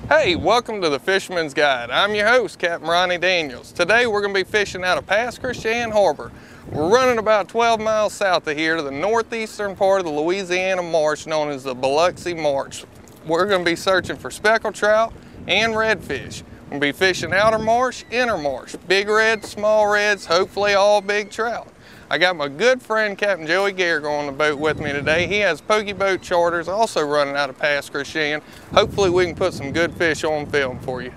Hey, welcome to the Fisherman's Guide. I'm your host, Captain Ronnie Daniels. Today we're going to be fishing out of Pass Christian Harbor. We're running about 12 miles south of here to the northeastern part of the Louisiana Marsh known as the Biloxi Marsh. We're going to be searching for speckled trout and redfish. We'll be fishing outer marsh, inner marsh, big reds, small reds, hopefully all big trout. I got my good friend Captain Joey Gallagher on the boat with me today. He has Pokey Boat Charters, also running out of Pass Christian. Hopefully we can put some good fish on film for you.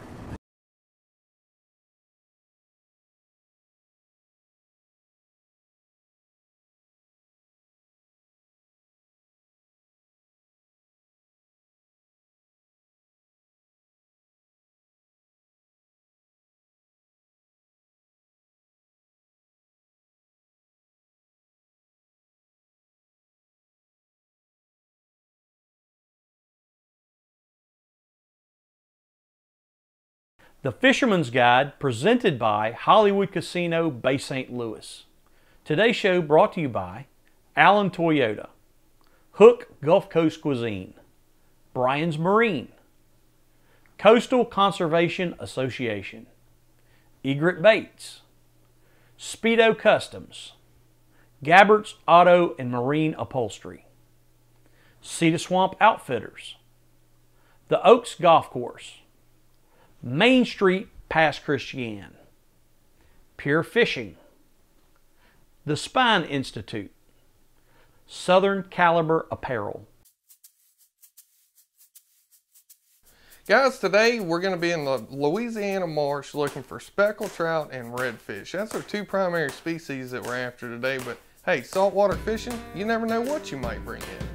The Fisherman's Guide presented by Hollywood Casino Bay St. Louis. Today's show brought to you by Allen Toyota, Hook Gulf Coast Cuisine, Brian's Marine, Coastal Conservation Association, Egret Baits, Speedo Customs, Gabbert's Auto and Marine Upholstery, Cedar Swamp Outfitters, the Oaks Golf Course, Main Street Pass Christian, Pure Fishing, the Spine Institute, Southern Caliber Apparel. Guys, today we're going to be in the Louisiana Marsh looking for speckled trout and redfish. That's our two primary species that we're after today, but hey, saltwater fishing, you never know what you might bring in.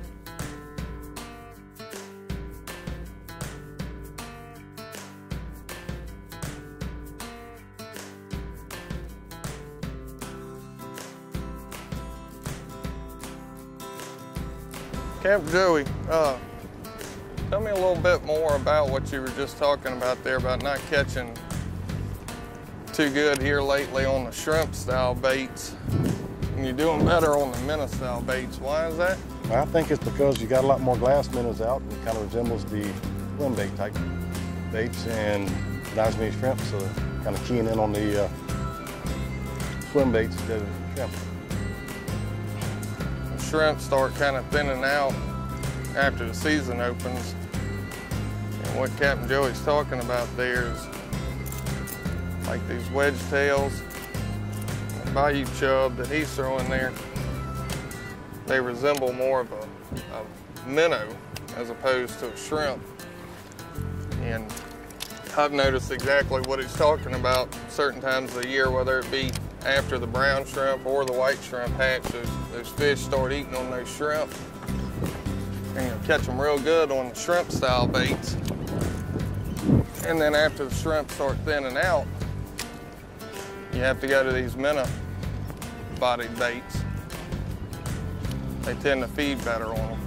Captain Joey, tell me a little bit more about what you were just talking about there about not catching too good here lately on the shrimp style baits. And you're doing better on the minnow style baits. Why is that? Well, I think it's because you got a lot more glass minnows out and it kind of resembles the swim bait type baits and not as many shrimp, so kind of keying in on the swim baits instead of shrimp. Shrimp start kind of thinning out after the season opens. And what Captain Joey's talking about there is like these wedge tails, the bayou chub that he's throwing there. They resemble more of a minnow as opposed to a shrimp. And I've noticed exactly what he's talking about certain times of the year, whether it be after the brown shrimp or the white shrimp hatch, those fish start eating on those shrimp. And you'll catch them real good on the shrimp style baits. And then after the shrimp start thinning out, you have to go to these minnow bodied baits. They tend to feed better on them.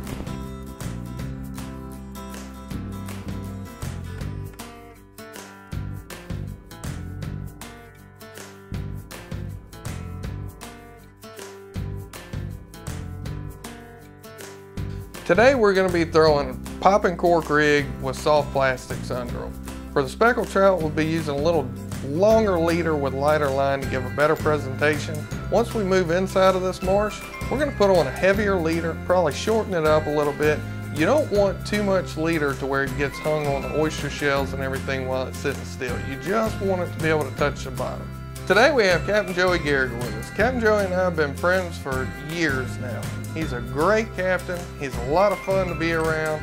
Today we're going to be throwing a popping cork rig with soft plastics under them. For the speckled trout, we'll be using a little longer leader with lighter line to give a better presentation. Once we move inside of this marsh, we're going to put on a heavier leader, probably shorten it up a little bit. You don't want too much leader to where it gets hung on the oyster shells and everything while it's sitting still. You just want it to be able to touch the bottom. Today we have Captain Joey Gallagher with us. Captain Joey and I have been friends for years now. He's a great captain. He's a lot of fun to be around.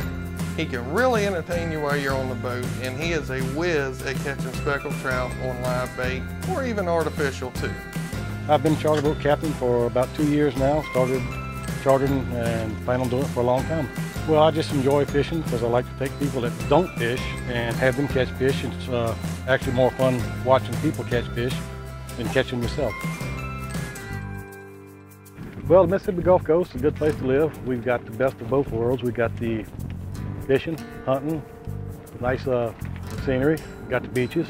He can really entertain you while you're on the boat, and he is a whiz at catching speckled trout on live bait or even artificial too. I've been charter boat captain for about 2 years now. Started chartering and plan on doing it for a long time. Well, I just enjoy fishing because I like to take people that don't fish and have them catch fish. It's actually more fun watching people catch fish than catching yourself. Well, the Mississippi Gulf Coast is a good place to live. We've got the best of both worlds. We've got the fishing, hunting, nice scenery. We've got the beaches.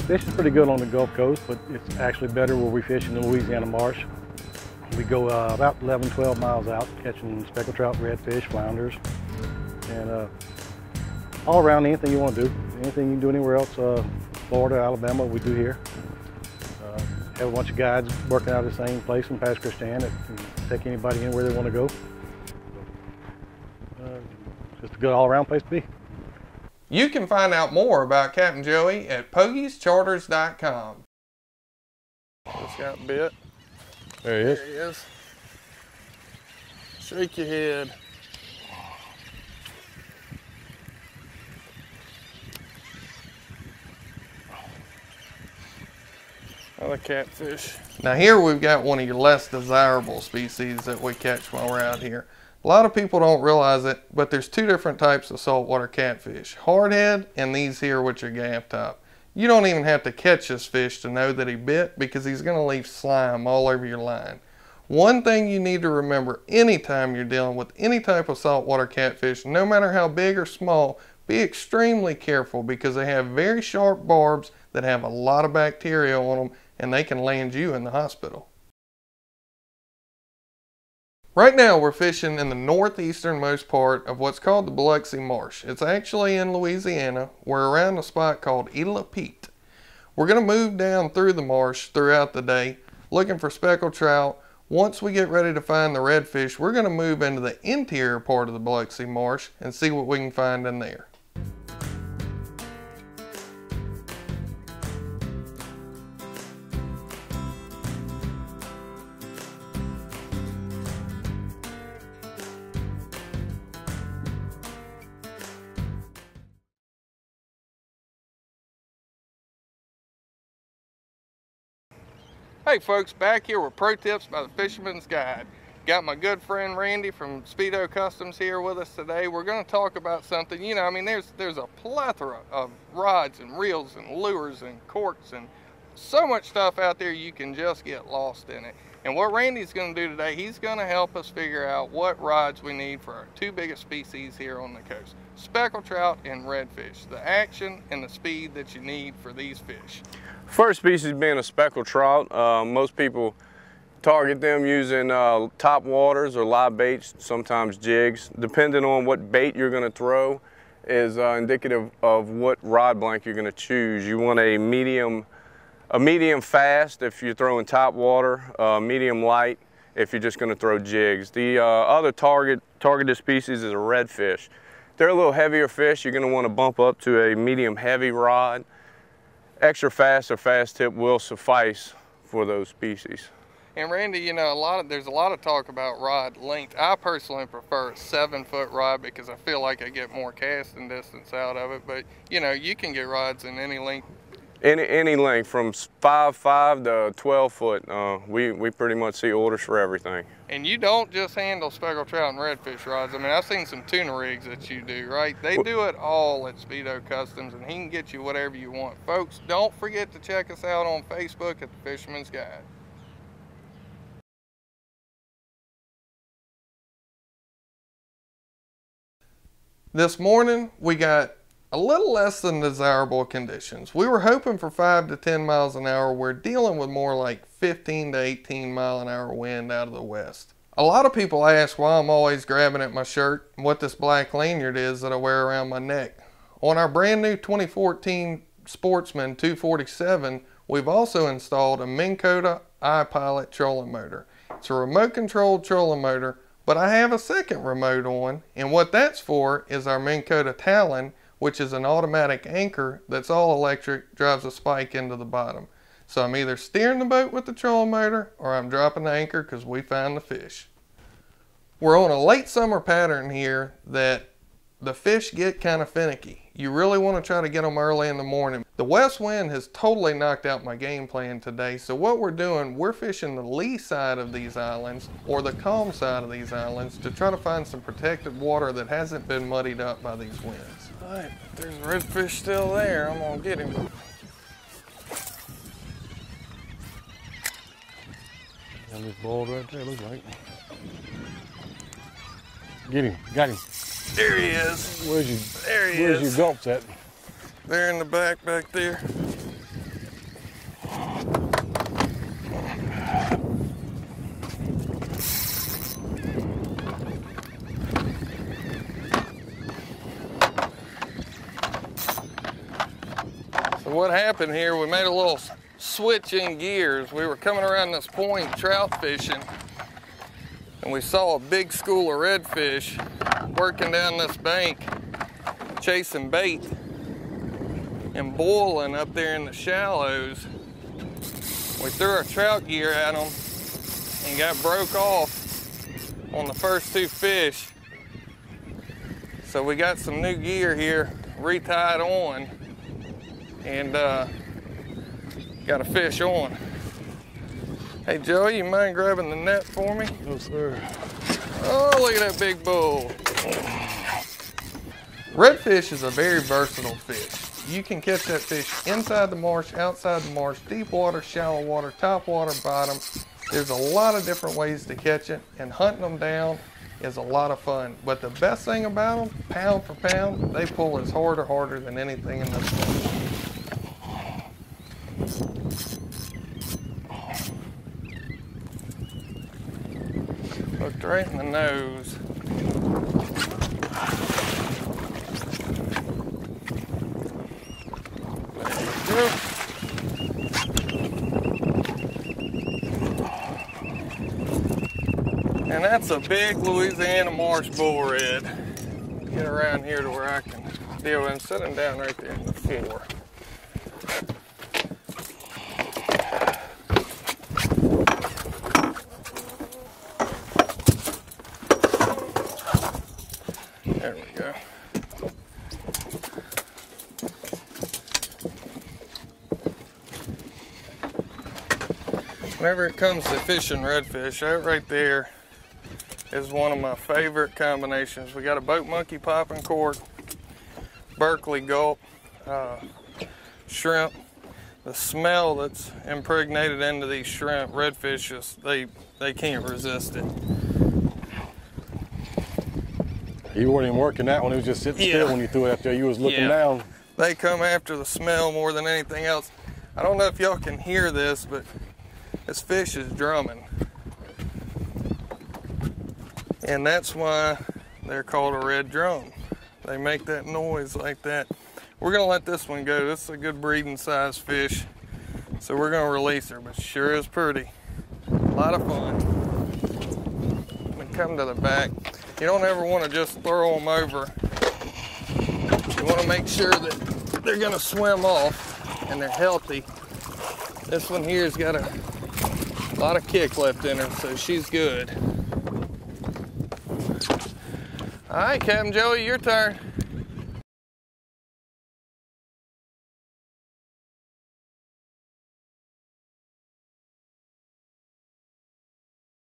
Fishing's pretty good on the Gulf Coast, but it's actually better where we fish in the Louisiana Marsh. We go about 11, 12 miles out catching speckled trout, redfish, flounders. And all around, anything you want to do. Anything you can do anywhere else, Florida, Alabama, we do here. Have a bunch of guides working out of the same place in Pass Christian that can take anybody in where they want to go. Just a good all-around place to be. You can find out more about Captain Joey at Pogie'sCharters.com. Just got bit. There he is. There he is. Shake your head. Another catfish. Now here we've got one of your less desirable species that we catch while we're out here. A lot of people don't realize it, but there's two different types of saltwater catfish. Hardhead and these here, which are gaff top. You don't even have to catch this fish to know that he bit, because he's going to leave slime all over your line. One thing you need to remember anytime you're dealing with any type of saltwater catfish, no matter how big or small, be extremely careful, because they have very sharp barbs that have a lot of bacteria on them, and they can land you in the hospital. Right now we're fishing in the northeasternmost part of what's called the Biloxi Marsh. It's actually in Louisiana. We're around a spot called Isla Pete. We're going to move down through the marsh throughout the day looking for speckled trout. Once we get ready to find the redfish, we're going to move into the interior part of the Biloxi Marsh and see what we can find in there. Hey folks, back here with Pro Tips by the Fisherman's Guide. Got my good friend Randy from Speedo Customs here with us today. We're going to talk about something, you know, I mean, there's a plethora of rods and reels and lures and corks and so much stuff out there, you can just get lost in it. And what Randy's going to do today, he's going to help us figure out what rods we need for our two biggest species here on the coast. Speckled trout and redfish. The action and the speed that you need for these fish. First species being a speckled trout. Most people target them using top waters or live baits, sometimes jigs. Depending on what bait you're going to throw is indicative of what rod blank you're going to choose. You want a medium fast if you're throwing top water, medium light if you're just going to throw jigs. The other targeted species is a redfish. They're a little heavier fish. You're going to want to bump up to a medium heavy rod. Extra fast or fast tip will suffice for those species. And Randy, you know, there's a lot of talk about rod length. I personally prefer a 7-foot rod because I feel like I get more casting distance out of it. But you know, you can get rods in any length. Any length from 5'5" to 12 foot. We pretty much see orders for everything. And you don't just handle speckled trout and redfish rods. I mean, I've seen some tuna rigs that you do, right? They do it all at Speedo Customs, and he can get you whatever you want. Folks, don't forget to check us out on Facebook at The Fisherman's Guide. This morning, we got a little less than desirable conditions. We were hoping for 5 to 10 miles an hour. We're dealing with more like 15 to 18 mile an hour wind out of the west. A lot of people ask why I'm always grabbing at my shirt and what this black lanyard is that I wear around my neck. On our brand new 2014 Sportsman 247, we've also installed a Minn Kota iPilot trolling motor. It's a remote controlled trolling motor, but I have a second remote on, and what that's for is our Minn Kota Talon, which is an automatic anchor that's all electric, drives a spike into the bottom. So I'm either steering the boat with the trolling motor or I'm dropping the anchor because we found the fish. We're on a late summer pattern here that the fish get kind of finicky. You really want to try to get them early in the morning. The west wind has totally knocked out my game plan today, so what we're doing, we're fishing the lee side of these islands or the calm side of these islands to try to find some protected water that hasn't been muddied up by these winds. All right, there's a redfish still there. I'm gonna get him. Got this boiled right there, looks like. Get him, got him. There he is. Where's your gulps at? There in the back there. So what happened here, we made a little switch in gears. We were coming around this point trout fishing, and we saw a big school of redfish working down this bank, chasing bait and boiling up there in the shallows. We threw our trout gear at them and got broke off on the first 2 fish. So we got some new gear here, retied on, and got a fish on. Hey Joey, you mind grabbing the net for me? No, sir. Oh, look at that big bull. Redfish is a very versatile fish. You can catch that fish inside the marsh, outside the marsh, deep water, shallow water, top water, bottom. There's a lot of different ways to catch it, and hunting them down is a lot of fun. But the best thing about them, pound for pound, they pull as hard or harder than anything in this world. Looked right in the nose. There we go. And that's a big Louisiana marsh bull red. Get around here to where I can deal with him. Set him down right there on the floor. There we go. Whenever it comes to fishing redfish, that right there is one of my favorite combinations. We got a boat monkey popping cork, Berkeley gulp, shrimp. The smell that's impregnated into these shrimp, redfish, just they can't resist it. You weren't even working that one, it was just sitting still when you threw it out there. You was looking down. They come after the smell more than anything else. I don't know if y'all can hear this, but this fish is drumming. And that's why they're called a red drum. They make that noise like that. We're gonna let this one go. This is a good breeding size fish. So we're gonna release her, but she sure is pretty. A lot of fun. I'm gonna come to the back. You don't ever wanna just throw them over. You wanna make sure that they're gonna swim off and they're healthy. This one here's got a lot of kick left in her, so she's good. All right, Captain Joey, your turn.